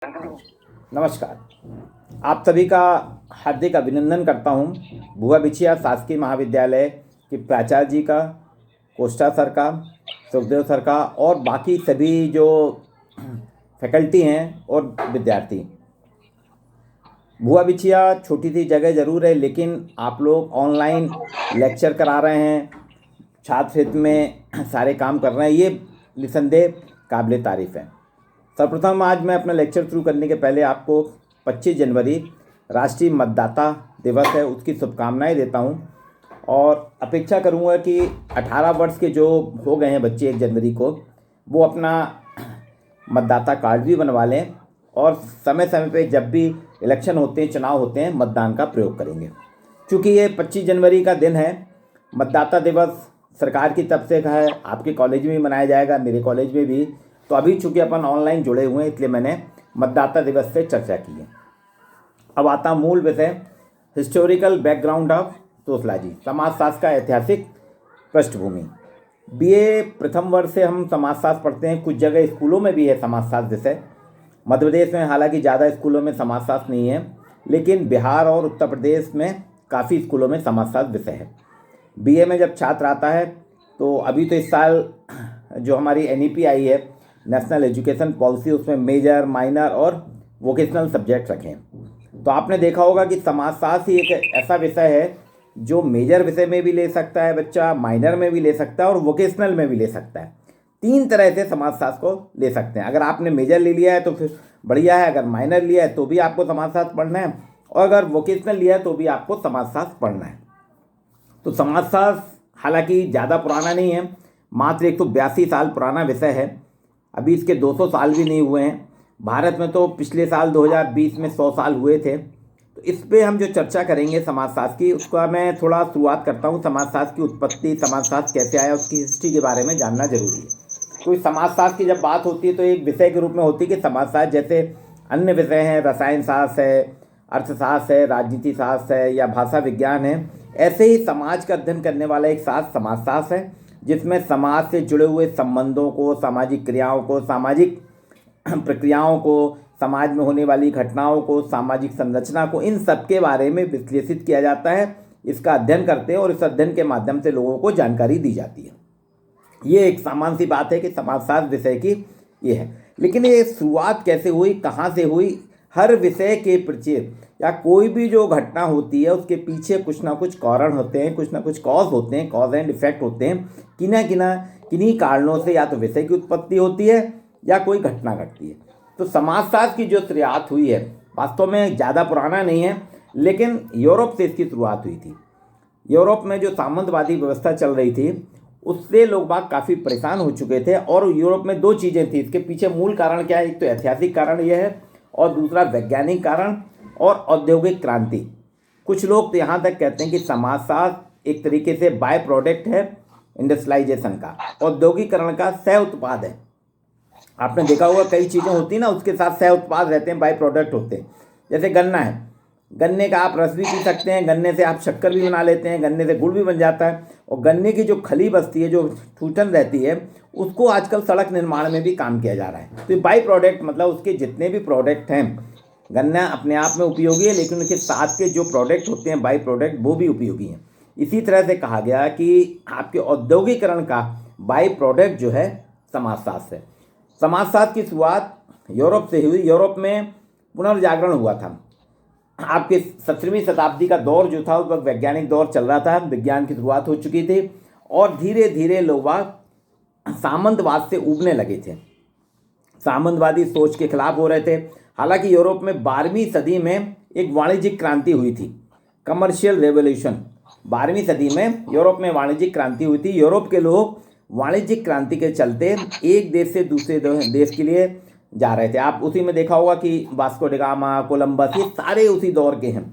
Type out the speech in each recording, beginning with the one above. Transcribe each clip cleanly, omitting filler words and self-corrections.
नमस्कार। आप सभी का हार्दिक अभिनंदन करता हूं। भुआ बिछिया शासकीय महाविद्यालय के प्राचार्य जी का, कोष्टा सर का, सुखदेव सर का और बाकी सभी जो फैकल्टी हैं और विद्यार्थी। भुआ बिछिया छोटी सी जगह ज़रूर है, लेकिन आप लोग ऑनलाइन लेक्चर करा रहे हैं, छात्र हित में सारे काम कर रहे हैं, ये निसंदेह काबिल तारीफ़ है। सर्वप्रथम आज मैं अपना लेक्चर शुरू करने के पहले आपको 25 जनवरी राष्ट्रीय मतदाता दिवस है, उसकी शुभकामनाएं देता हूं और अपेक्षा करूंगा कि 18 वर्ष के जो हो गए हैं बच्चे 1 जनवरी को, वो अपना मतदाता कार्ड भी बनवा लें और समय समय पे जब भी इलेक्शन होते हैं, चुनाव होते हैं, मतदान का प्रयोग करेंगे। चूँकि ये 25 जनवरी का दिन है, मतदाता दिवस सरकार की तरफ से है, आपके कॉलेज में भी मनाया जाएगा, मेरे कॉलेज में भी। तो अभी चूँकि अपन ऑनलाइन जुड़े हुए हैं, इसलिए मैंने मतदाता दिवस से चर्चा की है। अब आता मूल विषय, हिस्टोरिकल बैकग्राउंड ऑफ सोशलॉजी, समाजशास्त्र का ऐतिहासिक पृष्ठभूमि। बीए प्रथम वर्ष से हम समाजशास्त्र पढ़ते हैं, कुछ जगह स्कूलों में भी है समाजशास्त्र विषय। मध्य प्रदेश में हालांकि ज़्यादा स्कूलों में समाजशास्त्र नहीं है, लेकिन बिहार और उत्तर प्रदेश में काफ़ी स्कूलों में समाजशास्त्र विषय है। बीए में जब छात्र आता है तो अभी तो इस साल जो हमारी एनईपी आई है, नेशनल एजुकेशन पॉलिसी, उसमें मेजर, माइनर और वोकेशनल सब्जेक्ट रखें। तो आपने देखा होगा कि समाजशास्त्र ही एक ऐसा विषय है जो मेजर विषय में भी ले सकता है बच्चा, माइनर में भी ले सकता है और वोकेशनल में भी ले सकता है। 3 तरह से समाजशास्त्र को ले सकते हैं। अगर आपने मेजर ले लिया है तो फिर बढ़िया है, अगर माइनर लिया है तो भी आपको समाजशास्त्र पढ़ना है और अगर वोकेशनल लिया है तो भी आपको समाजशास्त्र पढ़ना है। तो समाजशास्त्र हालांकि ज़्यादा पुराना नहीं है, मात्र 182 साल पुराना विषय है। अभी इसके 200 साल भी नहीं हुए हैं। भारत में तो पिछले साल 2020 में 100 साल हुए थे। तो इस पे हम जो चर्चा करेंगे समाजशास्त्र की, उसका मैं थोड़ा शुरुआत करता हूँ। समाजशास्त्र की उत्पत्ति, समाजशास्त्र कैसे आया, उसकी हिस्ट्री के बारे में जानना जरूरी है। कोई समाजशास्त्र की जब बात होती है तो एक विषय के रूप में होती है कि समाजशास्त्र जैसे अन्य विषय हैं, रसायन शास्त्र है, अर्थशास्त्र है, राजनीति शास्त्र है या भाषा विज्ञान है, ऐसे ही समाज का अध्ययन करने वाला एक शास्त्र समाजशास्त्र है, जिसमें समाज से जुड़े हुए संबंधों को, सामाजिक क्रियाओं को, सामाजिक प्रक्रियाओं को, समाज में होने वाली घटनाओं को, सामाजिक संरचना को, इन सब के बारे में विश्लेषित किया जाता है। इसका अध्ययन करते हैं और इस अध्ययन के माध्यम से लोगों को जानकारी दी जाती है। ये एक सामान्य सी बात है कि समाजशास्त्र विषय की ये है। लेकिन ये शुरुआत कैसे हुई, कहाँ से हुई? हर विषय के पीछे या कोई भी जो घटना होती है उसके पीछे कुछ ना कुछ कारण होते हैं, कुछ ना कुछ कॉज होते हैं, कॉज एंड इफेक्ट होते हैं। किन्हीं कारणों से या तो विषय की उत्पत्ति होती है या कोई घटना घटती है। तो समाजशास्त्र की जो शुरुआत हुई है वास्तव में ज़्यादा पुराना नहीं है, लेकिन यूरोप से इसकी शुरुआत हुई थी। यूरोप में जो सामंतवादी व्यवस्था चल रही थी उससे लोग बाग काफ़ी परेशान हो चुके थे और यूरोप में 2 चीज़ें थी। इसके पीछे मूल कारण क्या है? एक तो ऐतिहासिक कारण यह है और दूसरा वैज्ञानिक कारण और औद्योगिक क्रांति। कुछ लोग तो यहाँ तक कहते हैं कि समाजशास्त्र एक तरीके से बाय प्रोडक्ट है इंडस्ट्रियलाइजेशन का, औद्योगिकरण का सह उत्पाद है। आपने देखा होगा कई चीज़ें होती हैं ना, उसके साथ सह उत्पाद रहते हैं, बाय प्रोडक्ट होते हैं। जैसे गन्ना है, गन्ने का आप रस भी पी सकते हैं, गन्ने से आप शक्कर भी बना लेते हैं, गन्ने से गुड़ भी बन जाता है। और गन्ने की जो खली बचती है, जो ठूठन रहती है, उसको आजकल सड़क निर्माण में भी काम किया जा रहा है। तो बाई प्रोडक्ट मतलब उसके जितने भी प्रोडक्ट हैं, गन्ना अपने आप में उपयोगी है, लेकिन उसके साथ के जो प्रोडक्ट होते हैं बाई प्रोडक्ट, वो भी उपयोगी हैं। इसी तरह से कहा गया कि आपके औद्योगिकरण का बाई प्रोडक्ट जो है समाजशास्त्र है। समाजशास्त्र की शुरुआत यूरोप से हुई। यूरोप में पुनर्जागरण हुआ था। आपके 17वीं शताब्दी का दौर जो था, उस वक्त वैज्ञानिक दौर चल रहा था, विज्ञान की शुरुआत हो चुकी थी और धीरे धीरे लोग सामंतवाद से उबने लगे थे, सामंतवादी सोच के खिलाफ हो रहे थे। हालांकि यूरोप में 12वीं सदी में एक वाणिज्यिक क्रांति हुई थी, कमर्शियल रेवोल्यूशन। 12वीं सदी में यूरोप में वाणिज्यिक क्रांति हुई थी। यूरोप के लोग वाणिज्यिक क्रांति के चलते एक देश से दूसरे देश के लिए जा रहे थे। आप उसी में देखा होगा कि वास्को डी गामा, कोलंबस, ये सारे उसी दौर के हैं।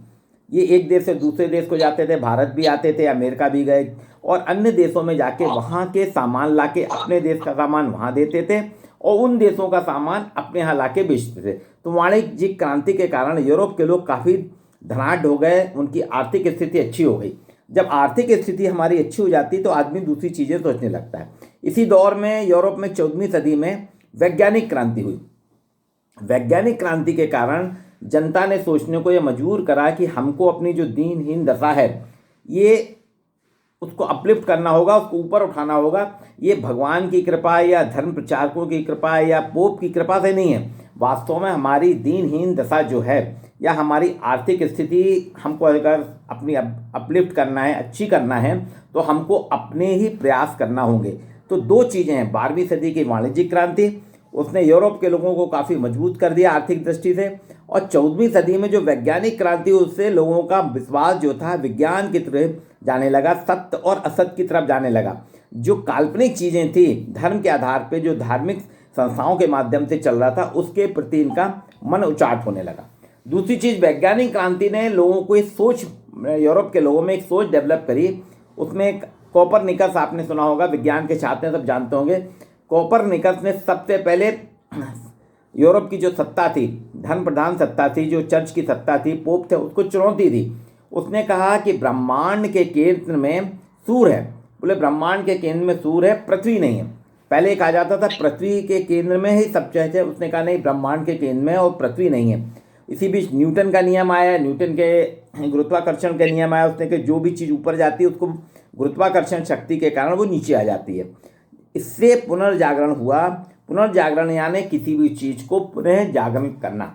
ये एक देश से दूसरे देश को जाते थे, भारत भी आते थे, अमेरिका भी गए और अन्य देशों में जाके वहाँ के सामान लाके अपने देश का सामान वहाँ देते थे और उन देशों का सामान अपने यहाँ लाके बेचते थे। तो वाणिज्यिक क्रांति के कारण यूरोप के लोग काफ़ी धनाढ़ हो गए, उनकी आर्थिक स्थिति अच्छी हो गई। जब आर्थिक स्थिति हमारी अच्छी हो जाती तो आदमी दूसरी चीज़ें सोचने लगता है। इसी दौर में यूरोप में 14वीं सदी में वैज्ञानिक क्रांति हुई। वैज्ञानिक क्रांति के कारण जनता ने सोचने को यह मजबूर करा कि हमको अपनी जो दीनहीन दशा है ये उसको अपलिफ्ट करना होगा, उसको ऊपर उठाना होगा। ये भगवान की कृपा या धर्म प्रचारकों की कृपा या पोप की कृपा से नहीं है, वास्तव में हमारी दीनहीन दशा जो है या हमारी आर्थिक स्थिति हमको अगर अपनी अपलिफ्ट करना है, अच्छी करना है, तो हमको अपने ही प्रयास करना होंगे। तो दो चीज़ें हैं, 12वीं सदी की वाणिज्यिक क्रांति, उसने यूरोप के लोगों को काफ़ी मजबूत कर दिया आर्थिक दृष्टि से, और 14वीं सदी में जो वैज्ञानिक क्रांति, उससे लोगों का विश्वास जो था विज्ञान की तरफ जाने लगा, सत्य और असत्य की तरफ जाने लगा। जो काल्पनिक चीज़ें थी धर्म के आधार पे, जो धार्मिक संस्थाओं के माध्यम से चल रहा था, उसके प्रति इनका मन उचाट होने लगा। दूसरी चीज़, वैज्ञानिक क्रांति ने लोगों को एक सोच, यूरोप के लोगों में एक सोच डेवलप करी। उसमें एक कोपरनिकस, आपने सुना होगा, विज्ञान के छात्र सब जानते होंगे। कोपरनिकस ने सबसे पहले यूरोप की जो सत्ता थी, धर्म प्रधान सत्ता थी, जो चर्च की सत्ता थी, पोप थे, उसको चुनौती दी। उसने कहा कि ब्रह्मांड के केंद्र में सूर्य है। बोले ब्रह्मांड के केंद्र में सूर्य है, पृथ्वी नहीं है। पहले कहा जाता था पृथ्वी के केंद्र में ही सब चीज़ है, उसने कहा नहीं, ब्रह्मांड के केंद्र में और पृथ्वी नहीं है। इसी बीच न्यूटन का नियम आया, न्यूटन के गुरुत्वाकर्षण के नियम आया। उसने कहा जो भी चीज़ ऊपर जाती है उसको गुरुत्वाकर्षण शक्ति के कारण वो नीचे आ जाती है। इससे पुनर्जागरण हुआ। पुनर्जागरण यानी किसी भी चीज़ को पुनः जागरण करना।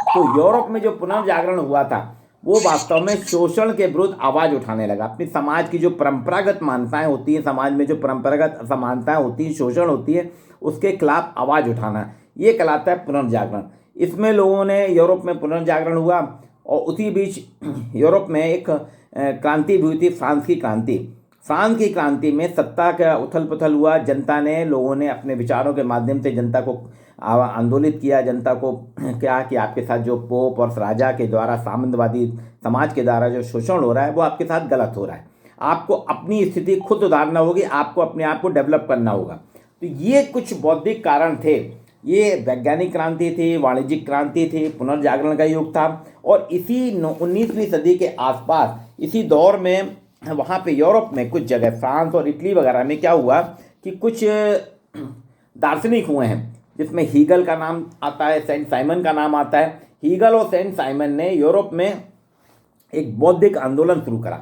तो यूरोप में जो पुनर्जागरण हुआ था वो वास्तव में शोषण के विरुद्ध आवाज़ उठाने लगा। अपनी समाज की जो परंपरागत मान्यताएं होती हैं, समाज में जो परंपरागत असमानताएं होती हैं, शोषण होती है, उसके खिलाफ आवाज़ उठाना, ये कहलाता है पुनर्जागरण। इसमें लोगों ने, यूरोप में पुनर्जागरण हुआ। और उसी बीच यूरोप में एक क्रांति भी हुई थी, फ्रांस की क्रांति। फ्रांस की क्रांति में सत्ता का उथल पुथल हुआ। जनता ने, लोगों ने अपने विचारों के माध्यम से जनता को आंदोलित किया। जनता को क्या कि आपके साथ जो पोप और राजा के द्वारा, सामंतवादी समाज के द्वारा जो शोषण हो रहा है वो आपके साथ गलत हो रहा है। आपको अपनी स्थिति खुद सुधारना होगी, आपको अपने आप को डेवलप करना होगा। तो ये कुछ बौद्धिक कारण थे। ये वैज्ञानिक क्रांति थी, वाणिज्यिक क्रांति थी, पुनर्जागरण का युग था। और इसी 19वीं सदी के आसपास, इसी दौर में वहाँ पे यूरोप में कुछ जगह, फ्रांस और इटली वगैरह में क्या हुआ कि कुछ दार्शनिक हुए हैं, जिसमें हीगल का नाम आता है, सेंट साइमन का नाम आता है। हीगल और सेंट साइमन ने यूरोप में एक बौद्धिक आंदोलन शुरू करा।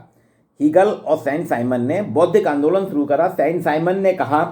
हीगल और सेंट साइमन ने बौद्धिक आंदोलन शुरू करा। सेंट साइमन ने कहा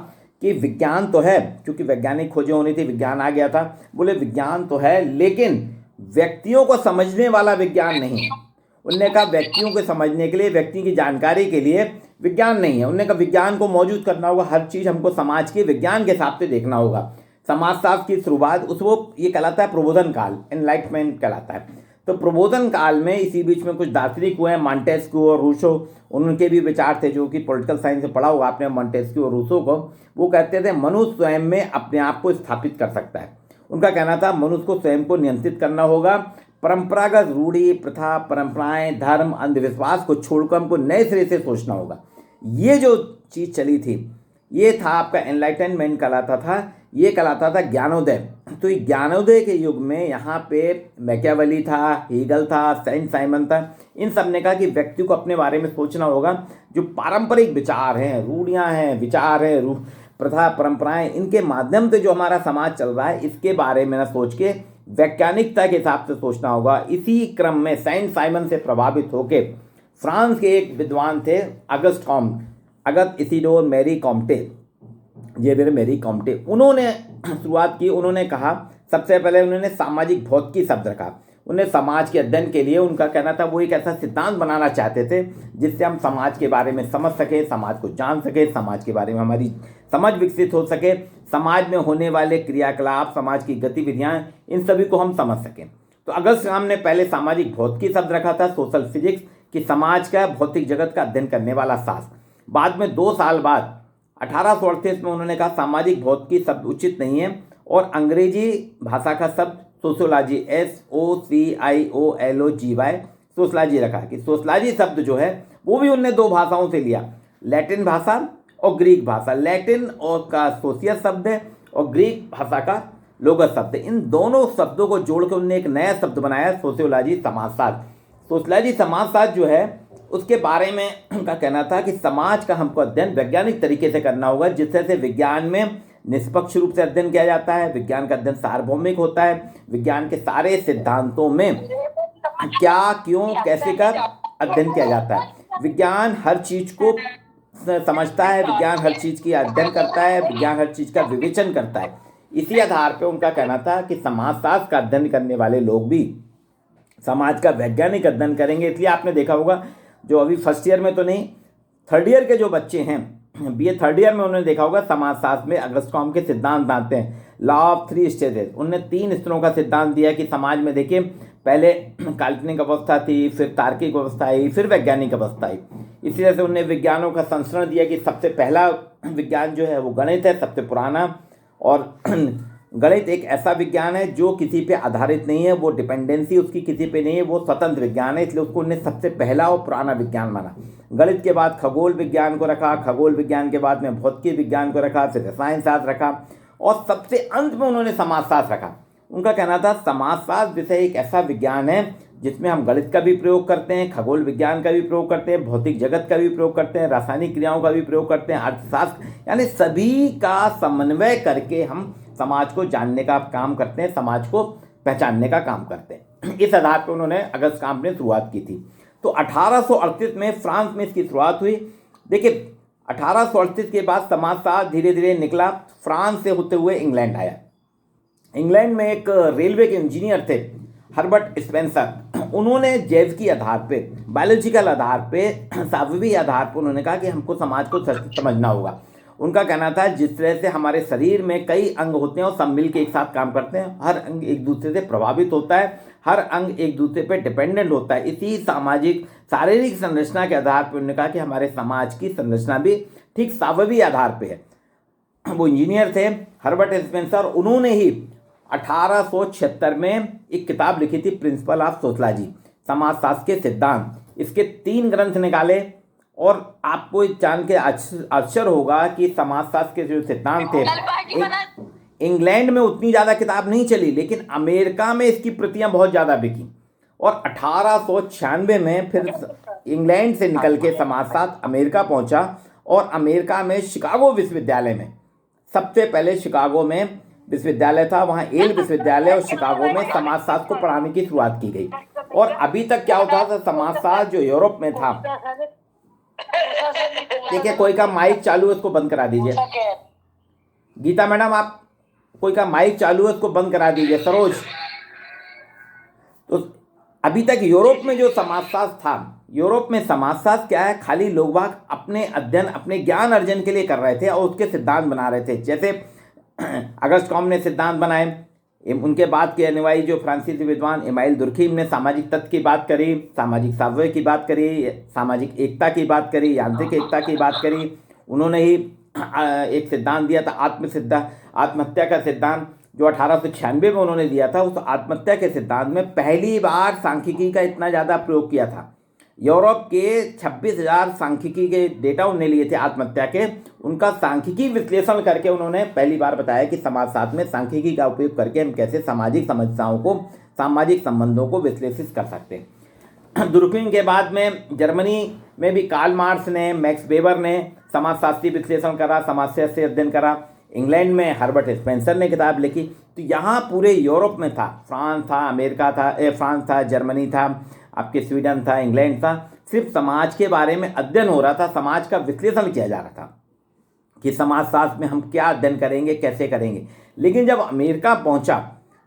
कि विज्ञान तो है, क्योंकि वैज्ञानिक खोजें होनी थी, विज्ञान आ गया था। बोले विज्ञान तो है, लेकिन व्यक्तियों को समझने वाला विज्ञान नहीं है। उनने कहा व्यक्तियों को समझने के लिए, व्यक्ति की जानकारी के लिए विज्ञान नहीं है। उनने कहा विज्ञान को मौजूद करना होगा, हर चीज़ हमको समाज के विज्ञान के हिसाब से देखना होगा। समाजशास्त्र की शुरुआत वो ये कहलाता है प्रबोधन काल, एनलाइटमेंट कहलाता है। तो प्रबोधन काल में इसी बीच में कुछ दार्शनिक हुए हैं, मॉन्टेस्क्यू और रूसो। उनके भी विचार थे, जो कि पॉलिटिकल साइंस से पढ़ा होगा आपने मॉन्टेस्क्यू और रूसो को। वो कहते थे मनुष्य स्वयं में अपने आप को स्थापित कर सकता है। उनका कहना था मनुष्य को स्वयं को नियंत्रित करना होगा। परंपरागत रूढ़ी, प्रथा, परंपराएं, धर्म, अंधविश्वास को छोड़कर हमको नए सिरे से सोचना होगा। ये जो चीज़ चली थी, ये था आपका एनलाइटनमेंट कहलाता था, ये कहलाता था ज्ञानोदय। तो ये ज्ञानोदय के युग में यहाँ पे मैकियावेली था, हीगल था, सेंट साइमन था। इन सब ने कहा कि व्यक्ति को अपने बारे में सोचना होगा। जो पारंपरिक विचार हैं, रूढ़ियाँ हैं, विचार हैं, प्रथा, परंपराएं, इनके माध्यम से जो हमारा समाज चल रहा है, इसके बारे में ना सोच के वैज्ञानिकता के हिसाब से सोचना होगा। इसी क्रम में सेंट साइमन से प्रभावित होकर फ्रांस के एक विद्वान थे अगस्त कॉम्ट, अगस्त इसिडोर मैरी कॉम्टे, ये मेरी कॉम्टे, उन्होंने शुरुआत की। उन्होंने कहा, सबसे पहले उन्होंने सामाजिक भौतिकी शब्द रखा। उन्हें समाज के अध्ययन के लिए, उनका कहना था वो एक ऐसा सिद्धांत बनाना चाहते थे जिससे हम समाज के बारे में समझ सके, समाज को जान सके, समाज के बारे में हमारी समझ विकसित हो सके, समाज में होने वाले क्रियाकलाप, समाज की गतिविधियाँ, इन सभी को हम समझ सकें। तो अगस्त राम ने पहले सामाजिक भौतिकी शब्द रखा था, सोशल फिजिक्स, कि समाज का, भौतिक जगत का अध्ययन करने वाला शास्त्र। बाद में 2 साल बाद 1838 में उन्होंने कहा सामाजिक भौतिकी शब्द उचित नहीं है, और अंग्रेजी भाषा का शब्द सोशियोलॉजी, SOCIOLOGY, सोशलॉजी रखा। कि सोशलॉजी शब्द जो है वो भी उनने 2 भाषाओं से लिया, लैटिन भाषा और ग्रीक भाषा। लैटिन और का सोशियस शब्द है और ग्रीक भाषा का लोगस शब्द है। इन दोनों शब्दों को जोड़कर उन्होंने एक नया शब्द बनाया, सोशियोलॉजी, समाजशास्त्र। सोशलॉजी समाजशास्त्र जो है उसके बारे में उनका कहना था कि समाज का हमको अध्ययन वैज्ञानिक तरीके से करना होगा, जिससे से विज्ञान में निष्पक्ष रूप से अध्ययन किया जाता है, विज्ञान का अध्ययन सार्वभौमिक होता है, विज्ञान के सारे सिद्धांतों में क्या क्यों कैसे कर अध्ययन किया जाता है, विज्ञान हर चीज को समझता है, विज्ञान हर चीज की अध्ययन करता है, विज्ञान हर चीज का विवेचन करता है। इसी आधार पर उनका कहना था कि समाजशास्त्र का अध्ययन करने वाले लोग भी समाज का वैज्ञानिक अध्ययन करेंगे। इसलिए आपने देखा होगा जो अभी फर्स्ट ईयर में तो नहीं, थर्ड ईयर के जो बच्चे हैं, बीए थर्ड ईयर में, उन्होंने देखा होगा समाजशास्त्र में अगस्टकॉम के सिद्धांत आते हैं, लॉ ऑफ 3 स्टेजेस। उनने 3 स्तरों का सिद्धांत दिया कि समाज में देखिए पहले काल्पनिक अवस्था थी, फिर तार्किक अवस्था आई, फिर वैज्ञानिक अवस्था आई। इसी तरह से उनने विज्ञानों का संस्करण दिया कि सबसे पहला विज्ञान जो है वो गणित है, सबसे पुराना। और गणित एक ऐसा विज्ञान है जो किसी पे आधारित नहीं है, वो डिपेंडेंसी उसकी किसी पे नहीं है, वो स्वतंत्र विज्ञान है, इसलिए उसको उन्हें सबसे पहला और पुराना विज्ञान माना। गणित के बाद खगोल विज्ञान को रखा, खगोल विज्ञान के बाद में भौतिकी विज्ञान को रखा, फिर रसायन शास्त्र रखा, और सबसे अंत में उन्होंने समाजशास्त्र रखा। उनका कहना था समाजशास्त्र विषय एक ऐसा विज्ञान है जिसमें हम गणित का भी प्रयोग करते हैं, खगोल विज्ञान का भी प्रयोग करते हैं, भौतिक जगत का भी प्रयोग करते हैं, रासायनिक क्रियाओं का भी प्रयोग करते हैं, अर्थशास्त्र, यानी सभी का समन्वय करके हम समाज को जानने का काम करते हैं, समाज को पहचानने का काम करते हैं। इस आधार पर उन्होंने अगस्टकॉम ने शुरुआत की थी। तो 1838 में फ्रांस में इसकी शुरुआत हुई। देखिए 1838 के बाद समाजशास्त्र धीरे धीरे निकला, फ्रांस से होते हुए इंग्लैंड आया। इंग्लैंड में एक रेलवे के इंजीनियर थे हर्बर्ट स्पेंसर, उन्होंने जैविकी आधार पे, बायोलॉजिकल आधार पे, सावयवी आधार पर उन्होंने कहा कि हमको समाज को समझना होगा। उनका कहना था जिस तरह से हमारे शरीर में कई अंग होते हैं और सब मिलकर एक साथ काम करते हैं, हर अंग एक दूसरे से प्रभावित होता है, हर अंग एक दूसरे पर डिपेंडेंट होता है, इसी सामाजिक शारीरिक संरचना के आधार पर उन्होंने कहा कि हमारे समाज की संरचना भी ठीक सावयवी आधार पर है। वो इंजीनियर थे हर्बर्ट स्पेंसर, उन्होंने ही 1876 में एक किताब लिखी थी प्रिंसिपल ऑफ सोशलॉजी, समाजशास्त्र के सिद्धांत। इसके 3 ग्रंथ निकाले, और आपको जान के आश्चर्य होगा कि समाजशास्त्र के जो सिद्धांत थे इंग्लैंड में उतनी ज़्यादा किताब नहीं चली, लेकिन अमेरिका में इसकी प्रतियां बहुत ज़्यादा बिकी। और 1896 में फिर इंग्लैंड से निकल के समाजशास्त्र अमेरिका पहुंचा, और अमेरिका में शिकागो विश्वविद्यालय में, सबसे पहले शिकागो में विश्वविद्यालय था, वहाँ येल विश्वविद्यालय और शिकागो में समाजशास्त्र को पढ़ाने की शुरुआत की गई। और अभी तक क्या होता था, समाजशास्त्र जो यूरोप में था, ठीक है, कोई का माइक चालू है उसको बंद करा दीजिए। गीता मैडम, आप कोई का माइक चालू है उसको बंद करा दीजिए। सरोज, तो अभी तक यूरोप में जो समाजशास्त्र था, यूरोप में समाजशास्त्र क्या है, खाली लोग बाग अपने अध्ययन, अपने ज्ञान अर्जन के लिए कर रहे थे और उसके सिद्धांत बना रहे थे। जैसे अगस्टकॉम ने सिद्धांत बनाए, उनके बाद के अनुयायी जो फ्रांसीसी विद्वान इमाइल दुर्खीम ने सामाजिक तत्व की बात करी, सामाजिक सावय की बात करी, सामाजिक एकता की बात करी, यांत्रिक एकता की बात करी। उन्होंने ही एक सिद्धांत दिया था आत्महत्या का सिद्धांत, जो 1896 में उन्होंने दिया था। उस आत्महत्या के सिद्धांत में पहली बार सांख्यिकी का इतना ज़्यादा प्रयोग किया था। यूरोप के 26,000 सांख्यिकी के डेटा उन्होंने लिए थे आत्महत्या के, उनका सांख्यिकी विश्लेषण करके उन्होंने पहली बार बताया कि समाजशास्त्र में सांख्यिकी का उपयोग करके हम कैसे सामाजिक समस्याओं को, सामाजिक संबंधों को विश्लेषित कर सकते हैं। दुर्खीम के बाद में जर्मनी में भी कार्ल मार्क्स ने, मैक्स वेबर ने समाजशास्त्रीय विश्लेषण करा, समाजशास्त्रीय अध्ययन करा। इंग्लैंड में हर्बर्ट स्पेंसर ने किताब लिखी। तो यहाँ पूरे यूरोप में था, फ्रांस था, अमेरिका था, फ्रांस था, जर्मनी था, आपके स्वीडन था, इंग्लैंड था, सिर्फ समाज के बारे में अध्ययन हो रहा था, समाज का विश्लेषण किया जा रहा था कि समाजशास्त्र में हम क्या अध्ययन करेंगे, कैसे करेंगे। लेकिन जब अमेरिका पहुंचा,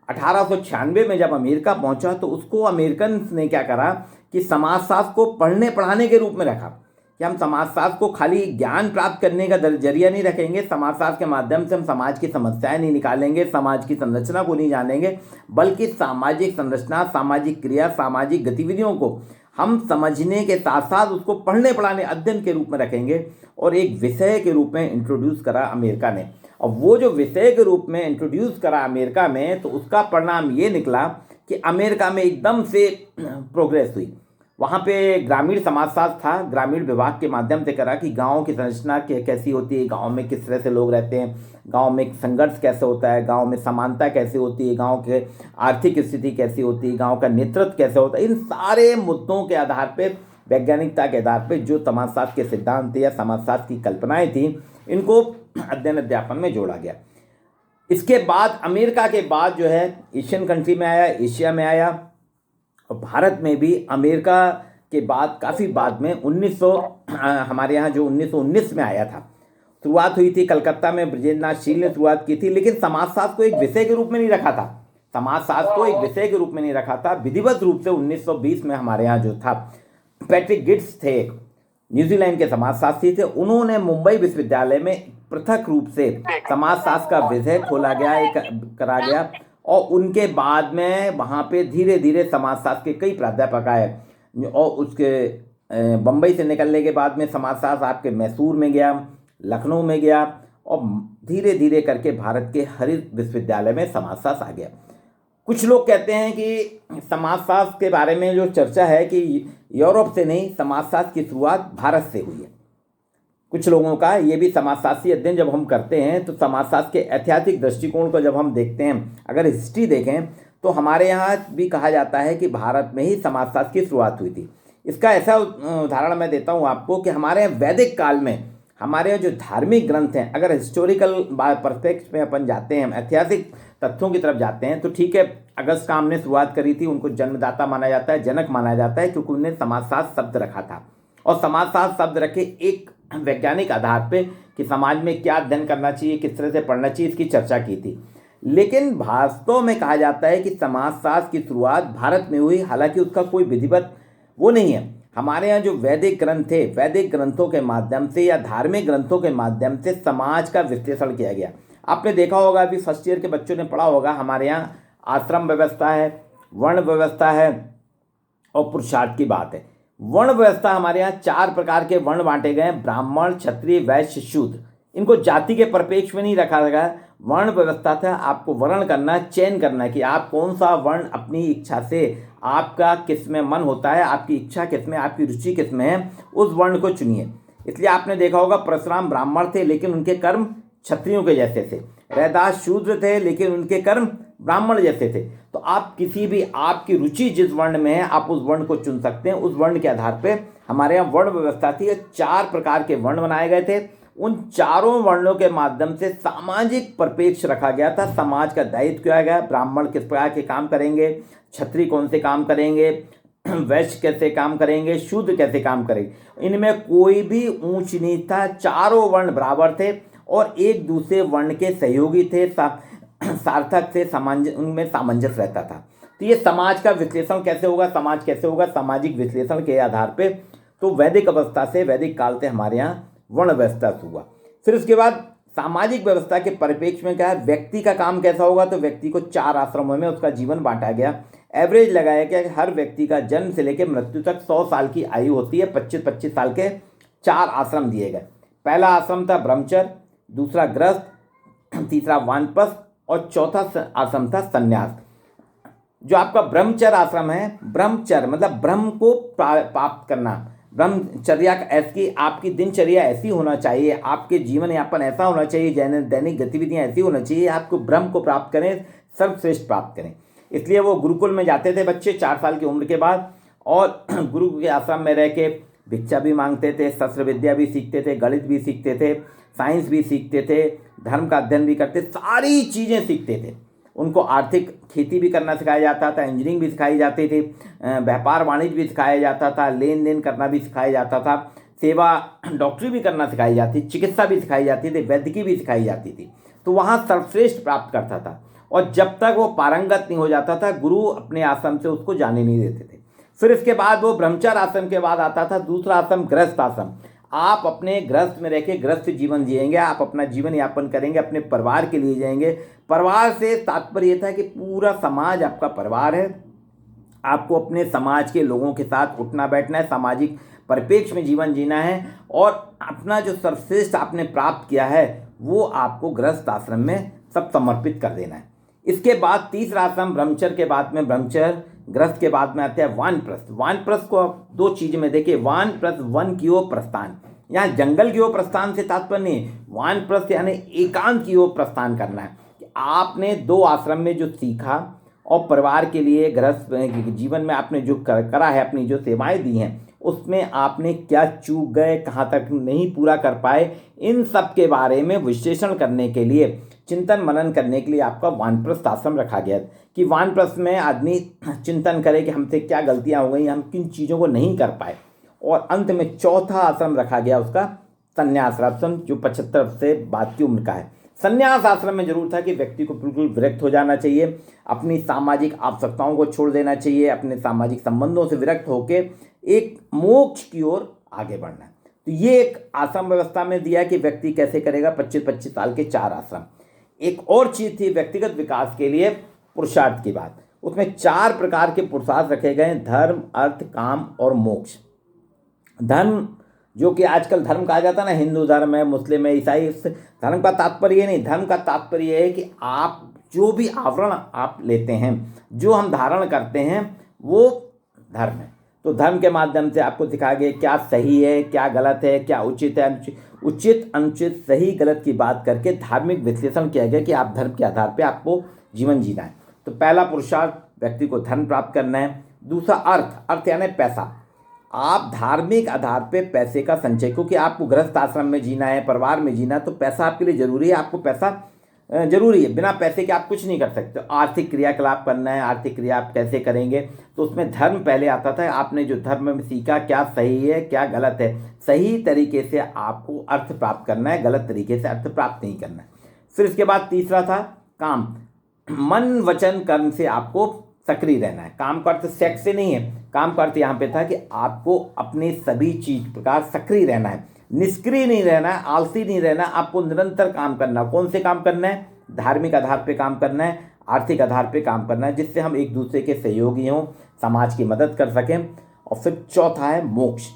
1896 में जब अमेरिका पहुंचा, तो उसको अमेरिकन ने क्या करा कि समाजशास्त्र को पढ़ने पढ़ाने के रूप में रखा कि हम समाजशास्त्र को खाली ज्ञान प्राप्त करने का जरिया नहीं रखेंगे, समाजशास्त्र के माध्यम से हम समाज की समस्याएं नहीं निकालेंगे, समाज की संरचना को नहीं जानेंगे, बल्कि सामाजिक संरचना, सामाजिक क्रिया, सामाजिक गतिविधियों को हम समझने के साथ साथ उसको पढ़ने पढ़ाने, अध्ययन के रूप में रखेंगे। और एक विषय के रूप में इंट्रोड्यूस करा अमेरिका ने। और वो जो विषय के रूप में इंट्रोड्यूस करा अमेरिका में, तो उसका परिणाम ये निकला कि अमेरिका में एकदम से प्रोग्रेस हुई। वहाँ पे ग्रामीण समाजशास्त्र था, ग्रामीण विभाग के माध्यम से करा कि गाँव की संरचना कैसी होती है, गाँव में किस तरह से लोग रहते हैं, गाँव में संघर्ष कैसे होता है, गाँव में समानता कैसे होती है, गाँव के आर्थिक स्थिति कैसी होती है, गाँव का नेतृत्व कैसे होता है। इन सारे मुद्दों के आधार पर, वैज्ञानिकता के आधार पर जो समाजशास्त्र के सिद्धांत थे या समाजशास्त्र की कल्पनाएँ थी, इनको अध्ययन अध्यापन में जोड़ा गया। इसके बाद अमेरिका के बाद जो है एशियन कंट्री में आया, एशिया में आया, और भारत में भी अमेरिका के बाद काफ़ी बाद में 1900 हमारे यहाँ जो 1919 में आया था, शुरुआत हुई थी कलकत्ता में, ब्रजेंद्र नाथ शील ने शुरुआत की थी। लेकिन समाजशास्त्र को एक विषय के रूप में नहीं रखा था, समाजशास्त्र को एक विषय के रूप में नहीं रखा था। विधिवत रूप से 1920 में हमारे यहाँ जो था पैट्रिक गिट्स थे, न्यूजीलैंड के समाजशास्त्री थे, उन्होंने मुंबई विश्वविद्यालय में पृथक रूप से समाजशास्त्र का विषय खोला गया, एक करा गया, और उनके बाद में वहाँ पे धीरे धीरे समाजशास्त्र के कई प्राध्यापक आए, और उसके बम्बई से निकलने के बाद में समाजशास्त्र आपके मैसूर में गया, लखनऊ में गया, और धीरे धीरे करके भारत के हर विश्वविद्यालय में समाजशास्त्र आ गया। कुछ लोग कहते हैं कि समाजशास्त्र के बारे में जो चर्चा है कि यूरोप से नहीं, समाजशास्त्र की शुरुआत भारत से हुई है। कुछ लोगों का ये भी समाजशास्त्री अध्ययन जब हम करते हैं तो समाजशास्त्र के ऐतिहासिक दृष्टिकोण को जब हम देखते हैं, अगर हिस्ट्री देखें तो हमारे यहाँ भी कहा जाता है कि भारत में ही समाजशास्त्र की शुरुआत हुई थी। इसका ऐसा उदाहरण मैं देता हूँ आपको कि हमारे यहाँ वैदिक काल में हमारे यहाँ जो धार्मिक ग्रंथ हैं, अगर हिस्टोरिकल परस्पेक्टिव में अपन जाते हैं, ऐतिहासिक तथ्यों की तरफ जाते हैं, तो ठीक है, अगस्त काम ने शुरुआत करी थी, उनको जन्मदाता माना जाता है, जनक माना जाता है, क्योंकि उन्होंने समाजशास्त्र शब्द रखा था, और समाजशास्त्र शब्द रखे एक वैज्ञानिक आधार पे कि समाज में क्या अध्ययन करना चाहिए, किस तरह से पढ़ना चाहिए, इसकी चर्चा की थी। लेकिन वास्तव में कहा जाता है कि समाजशास्त्र की शुरुआत भारत में हुई, हालांकि उसका कोई विधिवत वो नहीं है। हमारे यहाँ जो वैदिक ग्रंथ थे, वैदिक ग्रंथों के माध्यम से या धार्मिक ग्रंथों के माध्यम से समाज का विश्लेषण किया गया। आपने देखा होगा, अभी फर्स्ट ईयर के बच्चों ने पढ़ा होगा, हमारे यहाँ आश्रम व्यवस्था है, वर्ण व्यवस्था है, और पुरुषार्थ की बात है। वर्ण व्यवस्था हमारे यहाँ 4 प्रकार के वर्ण बांटे गए हैं, ब्राह्मण, क्षत्रिय, वैश्य, शूद्र। इनको जाति के परिप्रेक्ष्य में नहीं रखा गया। वर्ण व्यवस्था था, आपको वर्ण करना, चयन करना कि आप कौन सा वर्ण अपनी इच्छा से, आपका किस में मन होता है, आपकी इच्छा किस में, आपकी रुचि किस में है, उस वर्ण को चुनिए। इसलिए आपने देखा होगा परशुराम ब्राह्मण थे लेकिन उनके कर्म क्षत्रियों के जैसे थे, रैदास शूद्र थे लेकिन उनके कर्म ब्राह्मण जैसे थे। तो आप किसी भी, आपकी रुचि जिस वर्ण में है आप उस वर्ण को चुन सकते हैं। उस वर्ण के आधार पे हमारे यहाँ वर्ण व्यवस्था थी। 4 प्रकार के वर्ण बनाए गए थे। उन चारों वर्णों के माध्यम से सामाजिक परिप्रेक्ष्य रखा गया था, समाज का दायित्व किया गया। ब्राह्मण किस प्रकार के काम करेंगे, क्षत्रिय कौन से काम करेंगे, वैश्य कैसे काम करेंगे, शूद्र कैसे काम करेंगे। इनमें कोई भी ऊंच नीच था, चारों वर्ण बराबर थे और एक दूसरे वर्ण के सहयोगी थे, सार्थक थे, उनमें सामंजस्य रहता था। तो ये समाज का विश्लेषण कैसे होगा, समाज कैसे होगा, सामाजिक विश्लेषण के आधार पे। तो वैदिक अवस्था से, वैदिक काल से हमारे यहाँ वर्ण व्यवस्था हुआ। फिर उसके बाद सामाजिक व्यवस्था के परिप्रेक्ष्य में क्या है, व्यक्ति का काम कैसा होगा, तो व्यक्ति को 4 आश्रमों में उसका जीवन बांटा गया। एवरेज लगाया गया कि हर व्यक्ति का जन्म से लेकर मृत्यु तक 100 साल की आयु होती है। 25-25 साल के 4 आश्रम दिए गए। पहला आश्रम था ब्रह्मचर्य, दूसरा गृहस्थ, तीसरा वानप्रस्थ और चौथा आश्रम था संन्यास। जो आपका ब्रह्मचर्य आश्रम है, ब्रह्मचर्य मतलब ब्रह्म को प्राप्त करना, ब्रह्मचर्या ऐसी, आपकी दिनचर्या ऐसी होना चाहिए, आपके जीवन यापन ऐसा होना चाहिए, दैनिक गतिविधियां ऐसी होना चाहिए, आपको ब्रह्म को प्राप्त करें, सर्वश्रेष्ठ प्राप्त करें। इसलिए वो गुरुकुल में जाते थे बच्चे 4 साल की उम्र के बाद, और गुरु के आश्रम में रह के भिक्षा भी मांगते थे, शस्त्र विद्या भी सीखते थे, गणित भी सीखते थे, साइंस भी सीखते थे, धर्म का अध्ययन भी करते, सारी चीज़ें सीखते थे। उनको आर्थिक खेती भी करना सिखाया जाता था, इंजीनियरिंग भी सिखाई जाती थी, व्यापार वाणिज्य भी सिखाया जाता था, लेन देन करना भी सिखाया जाता था, सेवा डॉक्टरी भी करना सिखाई जाती, चिकित्सा भी सिखाई जाती थी, वैद्यकी भी सिखाई जाती थी। तो वहाँ सर्वश्रेष्ठ प्राप्त करता था, और जब तक वो पारंगत नहीं हो जाता था, गुरु अपने आश्रम से उसको जाने नहीं देते थे। फिर इसके बाद वो ब्रह्मचर्य आश्रम के बाद आता था दूसरा आश्रम, गृहस्थ आश्रम। आप अपने गृहस्थ में रह के गृहस्थ जीवन जिएंगे, आप अपना जीवन यापन करेंगे, अपने परिवार के लिए जाएंगे। परिवार से तात्पर्य यह था कि पूरा समाज आपका परिवार है, आपको अपने समाज के लोगों के साथ उठना बैठना है, सामाजिक परिप्रेक्ष्य में जीवन जीना है, और अपना जो सर्वश्रेष्ठ आपने प्राप्त किया है वो आपको गृहस्थ आश्रम में सब समर्पित कर देना है। इसके बाद तीसरा आश्रम, ब्रह्मचर्य के बाद में ब्रह्मचर्य, गृहस्थ के बाद में आता है वानप्रस्थ। वानप्रस्थ को आप 2 चीज़ में देखिए, वानप्रस्थ वन की ओर प्रस्थान, यहाँ जंगल की ओर प्रस्थान से तात्पर्य नहीं, वानप्रस्थ यानी एकांत की ओर प्रस्थान करना है। कि आपने 2 आश्रम में जो सीखा और परिवार के लिए गृहस्थ जीवन में आपने जो करा है, अपनी जो सेवाएं दी हैं, उसमें आपने क्या चूक गए, कहाँ तक नहीं पूरा कर पाए, इन सब के बारे में विश्लेषण करने के लिए, चिंतन मनन करने के लिए आपका वानप्रस्थ आश्रम रखा गया कि वानप्रस्थ में आदमी चिंतन करे कि हमसे क्या गलतियाँ हो गई, हम किन चीज़ों को नहीं कर पाए। और अंत में चौथा आश्रम रखा गया उसका संन्यास आश्रम, जो 75 से बाद की उम्र का है। संन्यास आश्रम में जरूर था कि व्यक्ति को बिल्कुल विरक्त हो जाना चाहिए, अपनी सामाजिक आवश्यकताओं को छोड़ देना चाहिए, अपने सामाजिक संबंधों से विरक्त होकर एक मोक्ष की ओर आगे बढ़ना है। तो ये एक आश्रम व्यवस्था में दिया कि व्यक्ति कैसे करेगा। 25-25 साल के 4 आश्रम। एक और चीज़ थी व्यक्तिगत विकास के लिए पुरुषार्थ की बात। उसमें 4 प्रकार के पुरुषार्थ रखे गए, धर्म, अर्थ, काम और मोक्ष। धर्म, जो कि आजकल धर्म कहा जाता है ना, हिंदू धर्म है, मुस्लिम है, ईसाई, धर्म का तात्पर्य ये नहीं। धर्म का तात्पर्य है कि आप जो भी आवरण आप लेते हैं, जो हम धारण करते हैं, वो धर्म है। तो धर्म के माध्यम से आपको सिखाया गया क्या सही है, क्या गलत है, क्या उचित है, उचित अनुचित, सही गलत की बात करके धार्मिक विश्लेषण किया गया कि आप धर्म के आधार पर आपको जीवन जीना है। तो पहला पुरुषार्थ व्यक्ति को धर्म प्राप्त करना है। दूसरा अर्थ, अर्थ यानी पैसा। आप धार्मिक आधार पे पैसे का संचय, क्योंकि आपको गृहस्थ आश्रम में जीना है, परिवार में जीना है, तो पैसा आपके लिए जरूरी है। आपको पैसा जरूरी है, बिना पैसे के आप कुछ नहीं कर सकते। आर्थिक क्रियाकलाप करना है, आर्थिक क्रिया आप कैसे करेंगे, तो उसमें धर्म पहले आता था। आपने जो धर्म में सीखा क्या सही है क्या गलत है, सही तरीके से आपको अर्थ प्राप्त करना है, गलत तरीके से अर्थ प्राप्त नहीं करना है। फिर इसके बाद तीसरा था काम। मन वचन कर्म से आपको सक्रिय रहना है। काम का अर्थ सेक्स से नहीं है, काम का अर्थ यहाँ पे था कि आपको अपने सभी चीज प्रकार सक्रिय रहना है, निष्क्रिय नहीं रहना है, आलसी नहीं रहना। आपको निरंतर काम करना। कौन से काम करना है? धार्मिक आधार पे काम करना है, आर्थिक आधार पे काम करना है, जिससे हम एक दूसरे के सहयोगी हों, समाज की मदद कर सकें। और फिर चौथा है मोक्ष,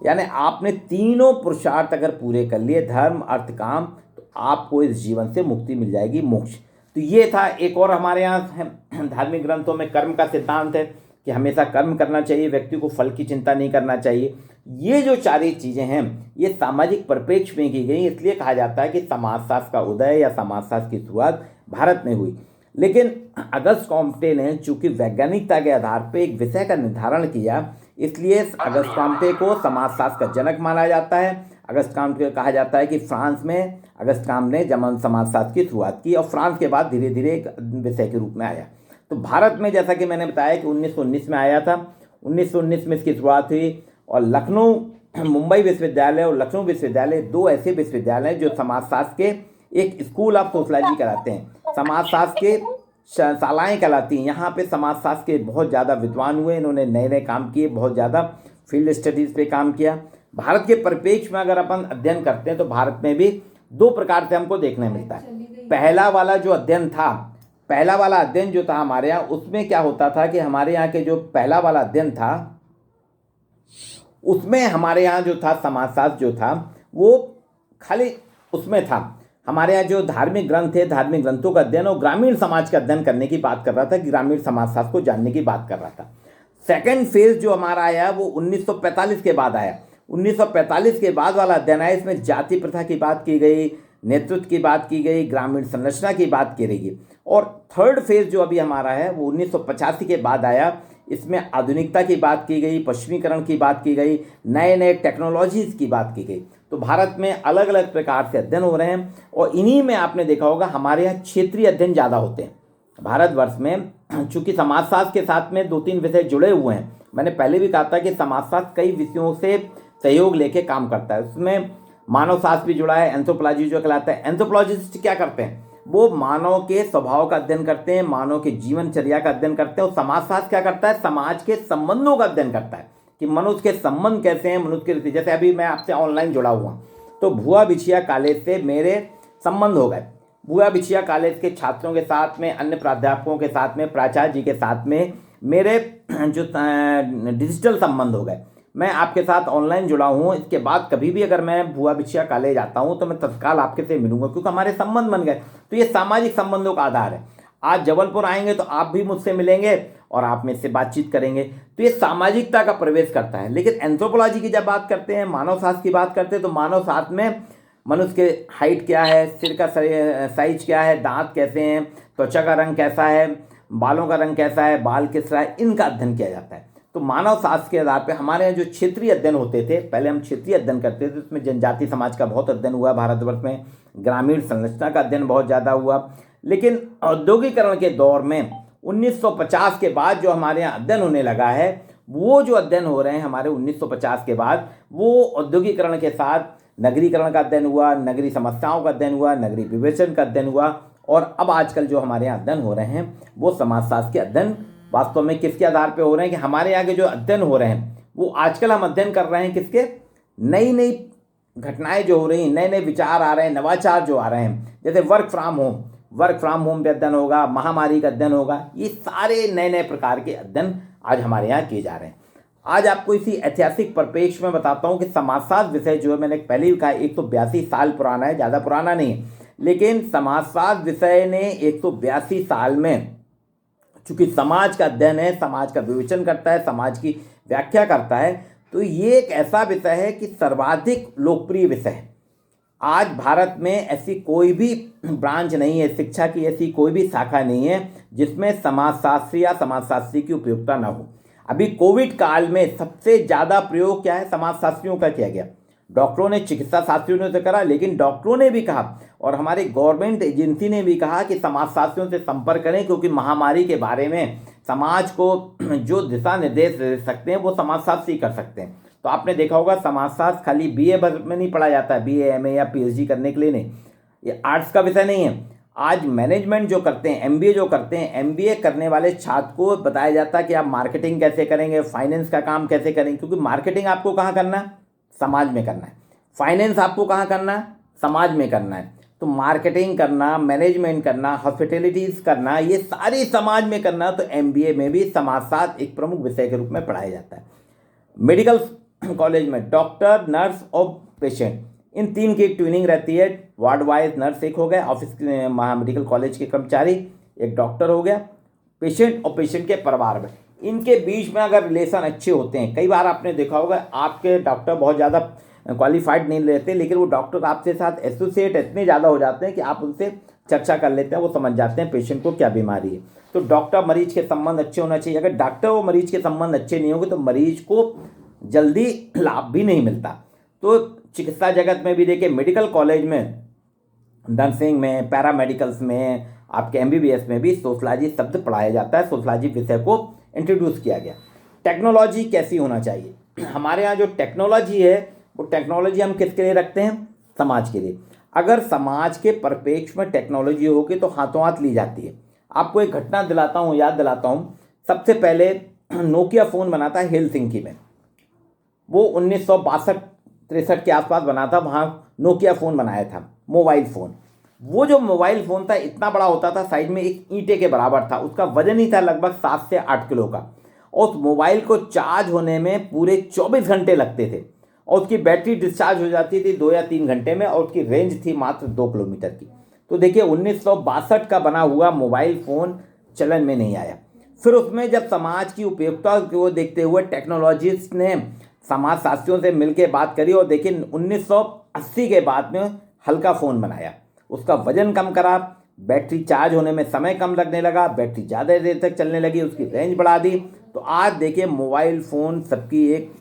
यानी आपने तीनों पुरुषार्थ अगर पूरे कर लिए, धर्म अर्थ काम, तो आपको इस जीवन से मुक्ति मिल जाएगी, मोक्ष। तो ये था। एक और हमारे यहाँ धार्मिक ग्रंथों में कर्म का सिद्धांत है कि हमेशा कर्म करना चाहिए, व्यक्ति को फल की चिंता नहीं करना चाहिए। ये जो 4 चीज़ें हैं ये सामाजिक परिप्रेक्ष्य में की गई, इसलिए कहा जाता है कि समाजशास्त्र का उदय या समाजशास्त्र की शुरुआत भारत में हुई। लेकिन अगस्त कॉम्टे ने चूंकि वैज्ञानिकता के आधार पर एक विषय का निर्धारण किया, इसलिए अगस्त कॉम्टे को समाजशास्त्र का जनक माना जाता है। अगस्त कॉम्टे को कहा जाता है कि फ्रांस में अगस्त कॉम्टे ने जर्मन समाजशास्त्र की शुरुआत की और फ्रांस के बाद धीरे धीरे एक विषय के रूप में आया। तो भारत में जैसा कि मैंने बताया कि 1919 में आया था, 1919 में इसकी शुरुआत हुई। और लखनऊ, मुंबई विश्वविद्यालय और लखनऊ विश्वविद्यालय 2 ऐसे विश्वविद्यालय जो समाजशास्त्र के एक स्कूल ऑफ सोशलॉजी कराते हैं, समाजशास्त्र के शालाएँ कहलाती हैं। यहाँ पे समाजशास्त्र के बहुत ज़्यादा विद्वान हुए, इन्होंने नए नए काम किए, बहुत ज़्यादा फील्ड स्टडीज़ पे काम किया। भारत के परिप्रेक्ष्य में अगर अपन अध्ययन करते हैं तो भारत में भी 2 प्रकार से हमको देखने मिलता है। पहला वाला जो अध्ययन था, पहला वाला अध्ययन जो था हमारे यहाँ, उसमें क्या होता था कि हमारे यहाँ के जो पहला वाला अध्ययन था, उसमें हमारे यहाँ जो था समाजशास्त्र जो था वो खाली उसमें था। हमारे यहाँ जो धार्मिक ग्रंथ थे, धार्मिक ग्रंथों का अध्ययन और ग्रामीण समाज का अध्ययन करने की बात कर रहा था, कि ग्रामीण समाजशास्त्र को जानने की बात कर रहा था। सेकेंड फेज जो हमारा आया वो 1945 के बाद आया। 1945 के बाद वाला अध्ययन है, इसमें जाति प्रथा की बात की गई, नेतृत्व की बात की गई, ग्रामीण संरचना की बात की रही। और थर्ड फेज जो अभी हमारा है वो 1985 के बाद आया। इसमें आधुनिकता की बात की गई, पश्चिमीकरण की बात की गई, नए नए टेक्नोलॉजीज़ की बात की गई। तो भारत में अलग अलग प्रकार से अध्ययन हो रहे हैं और इन्हीं में आपने देखा होगा हमारे यहाँ क्षेत्रीय अध्ययन ज़्यादा होते हैं। भारतवर्ष में चूँकि समाजशास्त्र के साथ में 2-3 विषय जुड़े हुए हैं, मैंने पहले भी कहा था कि समाजशास्त्र कई विषयों से सहयोग लेके काम करता है। उसमें मानव शास्त्र भी जुड़ा है, एंथ्रोपोलॉजी जो कहलाता है। एंथ्रोपोलॉजिस्ट क्या करते हैं? वो मानव के स्वभाव का अध्ययन करते हैं, मानव के जीवनचर्या का अध्ययन करते हैं। और समाजशास्त्र क्या करता है? समाज के संबंधों का अध्ययन करता है कि मनुष्य के संबंध कैसे हैं, मनुष्य के रीति। जैसे अभी मैं आपसे ऑनलाइन जुड़ा हुआ, तो भुआ बिछिया कॉलेज से मेरे संबंध हो गए। भुआ बिछिया कॉलेज के छात्रों के साथ में, अन्य प्राध्यापकों के साथ में, प्राचार्य जी के साथ में मेरे जो डिजिटल संबंध हो गए। मैं आपके साथ ऑनलाइन जुड़ा हूँ। इसके बाद कभी भी अगर मैं भुआ बिछिया कॉलेज आता हूँ तो मैं तत्काल आपके से मिलूंगा, क्योंकि हमारे संबंध बन गए। तो ये सामाजिक संबंधों का आधार है। आज जबलपुर आएंगे तो आप भी मुझसे मिलेंगे और आप मेरे से बातचीत करेंगे। तो ये सामाजिकता का प्रवेश करता है। लेकिन एंथ्रोपोलॉजी की जब बात करते हैं, मानव शास्त्र की बात करते हैं, तो मानव शास्त्र में मनुष्य के हाइट क्या है, सिर का साइज क्या है, दांत कैसे हैं, त्वचा का रंग कैसा है, बालों का रंग कैसा है, बाल किस तरह है, इनका अध्ययन किया जाता है। तो मानव शास्त्र के आधार पे हमारे यहाँ जो क्षेत्रीय अध्ययन होते थे, पहले हम क्षेत्रीय अध्ययन करते थे, उसमें जनजाति समाज का बहुत अध्ययन हुआ भारतवर्ष में, ग्रामीण संरचना का अध्ययन बहुत ज़्यादा हुआ। लेकिन औद्योगिकरण के दौर में 1950 के बाद जो हमारे यहाँ अध्ययन होने लगा है, वो जो अध्ययन हो रहे हैं हमारे 1950 के बाद, वो औद्योगिकरण के साथ नगरीकरण का अध्ययन हुआ, नगरीय समस्याओं का अध्ययन हुआ, नगरीय विवेचन का अध्ययन हुआ, और अब आजकल जो हमारे यहाँ अध्ययन हो रहे हैं वो समाजशास्त्र के अध्ययन वास्तव में किसके आधार पे हो रहे हैं कि हमारे यहाँ के जो अध्ययन हो रहे हैं वो आजकल हम अध्ययन कर रहे हैं किसके, नई नई घटनाएं जो हो रही हैं, नए नए विचार आ रहे हैं, नवाचार जो आ रहे हैं, जैसे वर्क फ्रॉम होम पे अध्ययन होगा, महामारी का अध्ययन होगा, ये सारे नए नए प्रकार के अध्ययन आज हमारे यहाँ किए जा रहे हैं। आज आपको इसी ऐतिहासिक परिप्रेक्ष्य में बताता हूँ कि समाजशास्त्र विषय जो है, मैंने पहले भी कहा 182 साल पुराना है, ज़्यादा पुराना नहीं है, लेकिन समाजशास्त्र विषय ने 182 साल में, चूँकि समाज का अध्ययन है, समाज का विवेचन करता है, समाज की व्याख्या करता है, तो ये एक ऐसा विषय है कि सर्वाधिक लोकप्रिय विषय है। आज भारत में ऐसी कोई भी ब्रांच नहीं है, शिक्षा की ऐसी कोई भी शाखा नहीं है जिसमें समाजशास्त्री या समाजशास्त्री की उपयोगिता ना हो। अभी कोविड काल में सबसे ज़्यादा प्रयोग क्या है, समाजशास्त्रियों का किया गया। डॉक्टरों ने, चिकित्सा शास्त्रियों ने तो करा, लेकिन डॉक्टरों ने भी कहा और हमारी गवर्नमेंट एजेंसी ने भी कहा कि समाजशास्त्रियों से संपर्क करें, क्योंकि महामारी के बारे में समाज को जो दिशा निर्देश दे सकते हैं वो समाजशास्त्री कर सकते हैं। तो आपने देखा होगा समाजशास्त्र खाली बीए भर में नहीं पढ़ा जाता है, बीए एमए या पीएचडी करने के लिए नहीं, ये आर्ट्स का विषय नहीं है। आज मैनेजमेंट जो करते हैं, एमबीए जो करते हैं, एमबीए करने वाले छात्र को बताया जाता है कि आप मार्केटिंग कैसे करेंगे, फाइनेंस का काम कैसे करेंगे, क्योंकि मार्केटिंग आपको कहाँ करना है, समाज में करना है। फाइनेंस आपको कहाँ करना है, समाज में करना है। तो मार्केटिंग करना, मैनेजमेंट करना, हॉस्पिटैलिटीज़ करना, ये सारी समाज में करना, तो एमबीए में भी समाजशास्त्र एक प्रमुख विषय के रूप में पढ़ाया जाता है। मेडिकल कॉलेज में डॉक्टर, नर्स और पेशेंट, इन तीन की ट्यूनिंग रहती है। वार्ड वाइज नर्स एक हो गया, ऑफिस के मेडिकल कॉलेज के कर्मचारी, एक डॉक्टर हो गया, पेशेंट और पेशेंट के परिवार में, इनके बीच में अगर रिलेशन अच्छे होते हैं, कई बार आपने देखा होगा आपके डॉक्टर बहुत ज़्यादा क्वालिफाइड नहीं रहते, लेकिन वो डॉक्टर आपके साथ एसोसिएट इतने ज़्यादा हो जाते हैं कि आप उनसे चर्चा कर लेते हैं, वो समझ जाते हैं पेशेंट को क्या बीमारी है। तो डॉक्टर मरीज के संबंध अच्छे होना चाहिए। अगर डॉक्टर और मरीज के संबंध अच्छे नहीं होंगे तो मरीज को जल्दी लाभ भी नहीं मिलता। तो चिकित्सा जगत में भी देखिए, मेडिकल कॉलेज में, नर्सिंग में, पैरामेडिकल्स में, आपके एमबीबीएस में भी सोशलॉजी शब्द पढ़ाया जाता है, सोशलॉजी विषय को इंट्रोड्यूस किया गया। टेक्नोलॉजी कैसी होना चाहिए, हमारे यहाँ जो टेक्नोलॉजी है वो टेक्नोलॉजी हम किसके लिए रखते हैं, समाज के लिए। अगर समाज के परिप्रेक्ष्य में टेक्नोलॉजी होगी तो हाथों हाथ ली जाती है। आपको एक घटना दिलाता हूँ, याद दिलाता हूँ। सबसे पहले नोकिया फ़ोन बना था हेलसिंकी में, वो 1962-63 के आसपास बना था, वहाँ नोकिया फ़ोन बनाया था, मोबाइल फ़ोन। वो जो मोबाइल फ़ोन था इतना बड़ा होता था, साइज में एक ईंटे के बराबर था, उसका वजन ही था लगभग 7 से 8 किलो का, और उस मोबाइल को चार्ज होने में पूरे 24 घंटे लगते थे, और उसकी बैटरी डिस्चार्ज हो जाती थी 2 या 3 घंटे में, और उसकी रेंज थी मात्र 2 किलोमीटर की। तो देखिए 1962 का बना हुआ मोबाइल फ़ोन चलन में नहीं आया। फिर उसमें जब समाज की उपयोगिता को देखते हुए टेक्नोलॉजिस्ट ने समाज शास्त्रियों से मिलकर बात करी, और देखिए 1980 के बाद में हल्का फ़ोन बनाया, उसका वजन कम करा, बैटरी चार्ज होने में समय कम लगने लगा, बैटरी ज़्यादा देर तक चलने लगी, उसकी रेंज बढ़ा दी। तो आज देखिए मोबाइल फ़ोन सबकी एक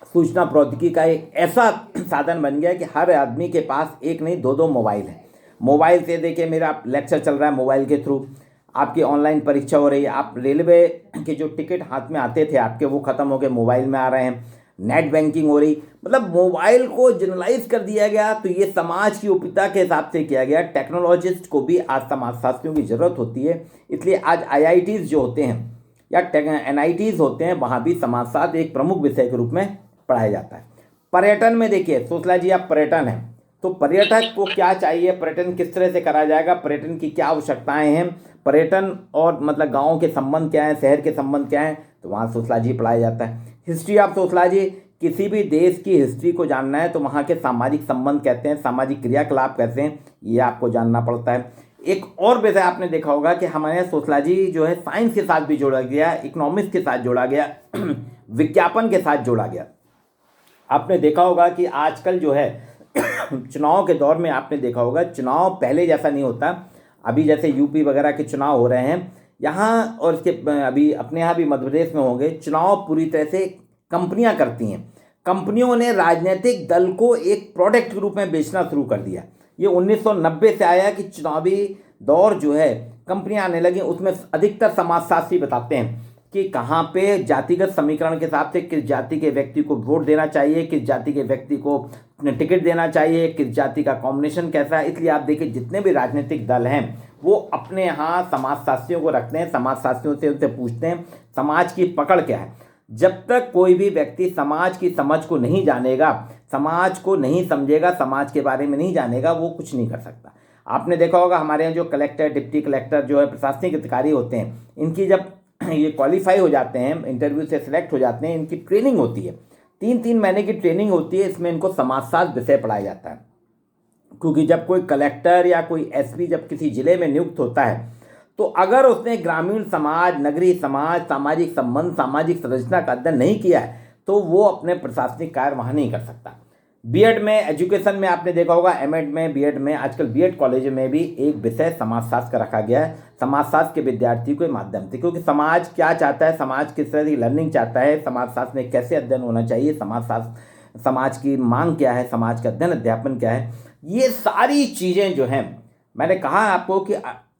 सूचना प्रौद्योगिकी का एक ऐसा साधन बन गया कि हर आदमी के पास एक नहीं 2-2 मोबाइल है। मोबाइल से देखिए मेरा लेक्चर चल रहा है मोबाइल के थ्रू, आपकी ऑनलाइन परीक्षा हो रही है, आप रेलवे के जो टिकट हाथ में आते थे आपके, वो ख़त्म हो गए, मोबाइल में आ रहे हैं, नेट बैंकिंग हो रही, मतलब मोबाइल को जनरलाइज कर दिया गया। तो ये समाज की उपयोगिता के हिसाब से किया गया। टेक्नोलॉजिस्ट को भी आज समाजशास्त्रियों की ज़रूरत होती है, इसलिए आज IITs जो होते हैं या NITs होते हैं, वहाँ भी समाजशास्त्र एक प्रमुख विषय के रूप में पढ़ाया जाता है। पर्यटन में देखिए, सोशलॉजी आप पर्यटन है, तो पर्यटक को क्या चाहिए, पर्यटन किस तरह से करा जाएगा, पर्यटन की क्या आवश्यकताएं हैं, पर्यटन और मतलब गाँव के संबंध क्या हैं, शहर के संबंध क्या हैं, तो वहाँ सोशलॉजी पढ़ाया जाता है। हिस्ट्री ऑफ सोशलॉजी, किसी भी देश की हिस्ट्री को जानना है तो वहाँ के सामाजिक संबंध कहते हैं, सामाजिक क्रियाकलाप कहते हैं, ये आपको जानना पड़ता है। एक और विषय आपने देखा होगा कि हमारे यहाँ सोशलॉजी जो है साइंस के साथ भी जोड़ा गया, इकोनॉमिक्स के साथ जोड़ा गया, विज्ञापन के साथ जोड़ा गया। आपने देखा होगा कि आजकल जो है चुनाव के दौर में आपने देखा होगा चुनाव पहले जैसा नहीं होता। अभी जैसे यूपी वगैरह के चुनाव हो रहे हैं, यहाँ और इसके अभी अपने यहाँ भी मध्य प्रदेश में होंगे, चुनाव पूरी तरह से कंपनियां करती हैं। कंपनियों ने राजनीतिक दल को एक प्रोडक्ट के रूप में बेचना शुरू कर दिया। ये 1990 से आया कि चुनावी दौर जो है कंपनियां आने लगी, उसमें अधिकतर समाजशास्त्री बताते हैं कि कहाँ पे जातिगत समीकरण के हिसाब से किस जाति के व्यक्ति को वोट देना चाहिए, किस जाति के व्यक्ति को टिकट देना चाहिए, किस जाति का कॉम्बिनेशन कैसा है। इसलिए आप देखिए जितने भी राजनीतिक दल हैं वो अपने यहाँ समाजशास्त्रियों को रखते हैं, समाजशास्त्रियों से उनसे पूछते हैं समाज की पकड़ क्या है। जब तक कोई भी व्यक्ति समाज की समझ को नहीं जानेगा, समाज को नहीं समझेगा, समाज के बारे में नहीं जानेगा, वो कुछ नहीं कर सकता। आपने देखा होगा हमारे यहाँ जो कलेक्टर, डिप्टी कलेक्टर जो है प्रशासनिक अधिकारी होते हैं, इनकी जब ये क्वालिफाई हो जाते हैं, इंटरव्यू से सिलेक्ट हो जाते हैं, इनकी ट्रेनिंग होती है, 3-3 महीने की ट्रेनिंग होती है। इसमें इनको समाजशास्त्र विषय पढ़ाया जाता है, क्योंकि जब कोई कलेक्टर या कोई एसपी जब किसी जिले में नियुक्त होता है तो अगर उसने ग्रामीण समाज, नगरीय समाज, सामाजिक संबंध, सामाजिक संरचना का अध्ययन नहीं किया है तो वो अपने प्रशासनिक कार्य वहाँ नहीं कर सकता। बीएड में, एजुकेशन में आपने देखा होगा, एमएड में, बीएड में, आजकल बीएड कॉलेज में भी एक विषय समाजशास्त्र का रखा गया है, समाजशास्त्र के विद्यार्थियों के माध्यम से। क्योंकि समाज क्या चाहता है, समाज किस तरह की लर्निंग चाहता है, समाजशास्त्र में कैसे अध्ययन होना चाहिए, समाजशास्त्र, समाज की मांग क्या है, समाज का अध्ययन अध्यापन क्या है, ये सारी चीज़ें जो हैं, मैंने कहा आपको कि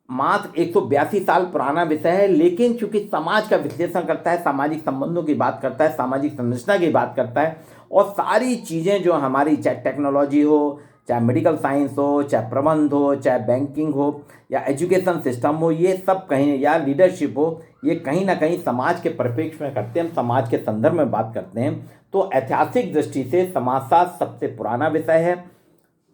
मात्र 182 साल पुराना विषय है, लेकिन चूंकि समाज का विश्लेषण करता है, सामाजिक संबंधों की बात करता है, सामाजिक संरचना की बात करता है, और सारी चीज़ें जो हमारी, चाहे टेक्नोलॉजी हो, चाहे मेडिकल साइंस हो, चाहे प्रबंध हो, चाहे बैंकिंग हो, या एजुकेशन सिस्टम हो, ये सब कहीं, या लीडरशिप हो, ये कहीं ना कहीं समाज के परिप्रेक्ष्य में करते हैं, हम समाज के संदर्भ में बात करते हैं। तो ऐतिहासिक दृष्टि से समाजशास्त्र सबसे पुराना विषय है।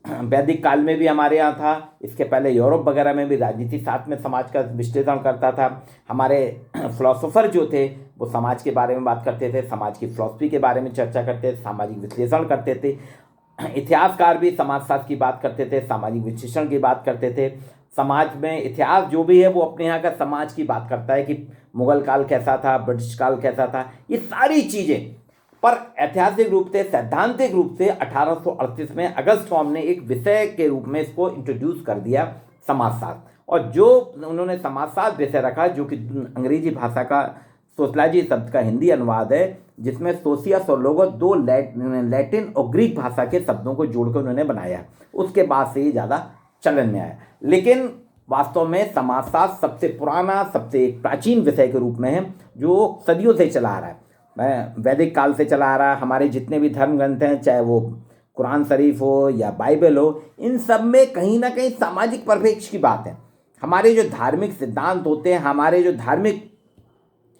वैदिक काल में भी हमारे यहाँ था, इसके पहले यूरोप वगैरह में भी राजनीति साथ में समाज का विश्लेषण करता था। हमारे फिलोसोफर जो थे वो समाज के बारे में बात करते थे, समाज की फिलॉसफी के बारे में चर्चा करते थे, सामाजिक विश्लेषण करते थे। इतिहासकार भी समाजशास्त्र की बात करते थे, सामाजिक विश्लेषण की बात करते थे। समाज में इतिहास जो भी है वो अपने यहाँ का समाज की बात करता है कि मुगल काल कैसा था, ब्रिटिश काल कैसा था, ये सारी चीज़ें। पर ऐतिहासिक रूप से, सैद्धांतिक रूप से 1838 में अगस्त कॉम ने एक विषय के रूप में इसको इंट्रोड्यूस कर दिया, समाजशास्त्र। और जो उन्होंने समाजशास्त्र विषय रखा, जो कि अंग्रेजी भाषा का सोशलॉजी शब्द का हिंदी अनुवाद है, जिसमें सोशियस और लोगोस दो लैटिन और ग्रीक भाषा के शब्दों को जोड़कर उन्होंने बनाया। उसके बाद से ये ज़्यादा चलन में आया। लेकिन वास्तव में समाजशास्त्र सबसे पुराना, सबसे प्राचीन विषय के रूप में है, जो सदियों से चला आ रहा है, वैदिक काल से चला आ रहा है। हमारे जितने भी धर्म ग्रंथ हैं, चाहे वो कुरान शरीफ हो या बाइबल हो, इन सब में कहीं ना कहीं सामाजिक परिप्रेक्ष्य की बात है। हमारे जो धार्मिक सिद्धांत होते हैं, हमारे जो धार्मिक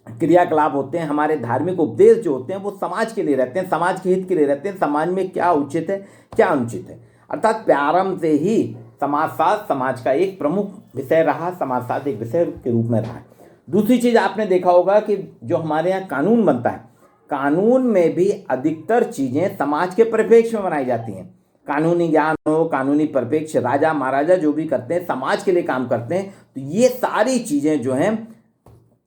क्रियाकलाप होते हैं, हमारे धार्मिक उपदेश जो होते हैं, वो समाज के लिए रहते हैं, समाज के हित के लिए रहते हैं, समाज में क्या उचित है, क्या अनुचित है। अर्थात प्रारंभ से ही समाजशास्त्र समाज का एक प्रमुख विषय रहा, समाजशास्त्र एक विषय के रूप में रहा है। दूसरी चीज़ आपने देखा होगा कि जो हमारे यहाँ कानून बनता है, कानून में भी अधिकतर चीज़ें समाज के परिप्रेक्ष्य में बनाई जाती हैं। कानूनी ज्ञान हो, कानूनी परिप्रेक्ष्य, राजा महाराजा जो भी करते हैं, समाज के लिए काम करते हैं। तो ये सारी चीज़ें जो हैं,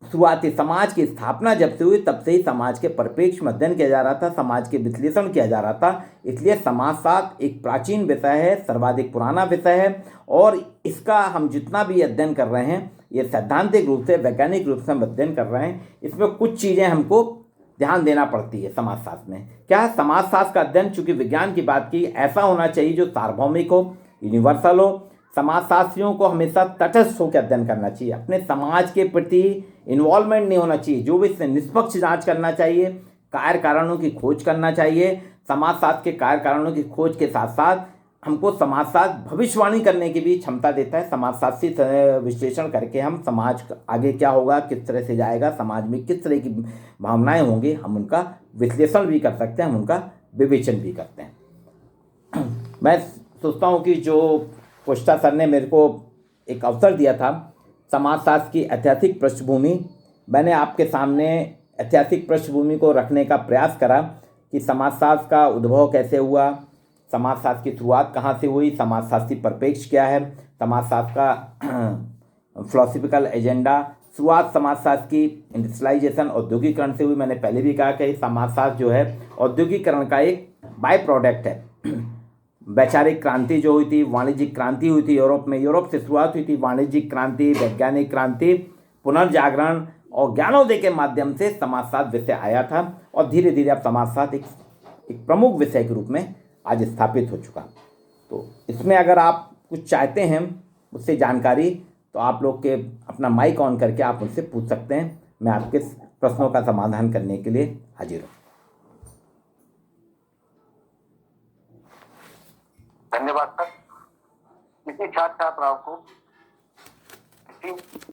शुरुआती समाज की स्थापना जब से हुई तब से ही समाज के परिप्रेक्ष्य में अध्ययन किया जा रहा था, समाज के विश्लेषण किया जा रहा था। इसलिए समाजशास्त्र एक प्राचीन विषय है, सर्वाधिक पुराना विषय है, और इसका हम जितना भी अध्ययन कर रहे हैं, ये सैद्धांतिक रूप से, वैज्ञानिक रूप से हम अध्ययन कर रहे हैं। इसमें कुछ चीज़ें हमको ध्यान देना पड़ती है समाजशास्त्र में। क्या समाजशास्त्र का अध्ययन, चूंकि विज्ञान की बात की, ऐसा होना चाहिए जो सार्वभौमिक हो, यूनिवर्सल हो। समाजशास्त्रियों को हमेशा तटस्थ होकर अध्ययन करना चाहिए, अपने समाज के प्रति इन्वॉल्वमेंट नहीं होना चाहिए, जो भी इससे निष्पक्ष जांच करना चाहिए, कार्य कारणों की खोज करना चाहिए। समाजशास्त्र के कार्य कारणों की खोज के साथ साथ हमको समाजशास्त्र भविष्यवाणी करने की भी क्षमता देता है। समाजशास्त्री विश्लेषण करके हम समाज आगे क्या होगा, किस तरह से जाएगा, समाज में किस तरह की भावनाएं होंगी, हम उनका विश्लेषण भी कर सकते हैं, हम उनका विवेचन भी करते हैं। मैं सोचता हूँ कि जो कोष्टा सर ने मेरे को एक अवसर दिया था, समाजशास्त्र की ऐतिहासिक पृष्ठभूमि, मैंने आपके सामने ऐतिहासिक पृष्ठभूमि को रखने का प्रयास करा कि समाजशास्त्र का उद्भव कैसे हुआ, समाजशास्त्र की शुरुआत कहाँ से हुई, समाजशास्त्री परिप्रेक्ष्य क्या है, समाजशास्त्र का फिलोसफिकल एजेंडा। शुरुआत समाजशास्त्र की इंडस्ट्रियलाइजेशन, औद्योगिकरण से हुई। मैंने पहले भी कहा कि समाजशास्त्र जो है औद्योगिकरण का एक बाय प्रोडक्ट है। वैचारिक क्रांति जो हुई थी, वाणिज्यिक क्रांति हुई थी यूरोप में, यूरोप से शुरुआत हुई थी वाणिज्यिक क्रांति, वैज्ञानिक क्रांति, पुनर्जागरण और ज्ञानोदय के माध्यम से समाजशास्त्र विषय आया था और धीरे धीरे अब समाजशास्त्र एक प्रमुख विषय के रूप में आज स्थापित हो चुका। तो इसमें अगर आप कुछ चाहते हैं उससे जानकारी, तो आप लोग के अपना माइक ऑन करके आप उनसे पूछ सकते हैं। मैं आपके प्रश्नों का समाधान करने के लिए हाजिर हूँ। धन्यवाद सर। किसी छात्र छात्राओं को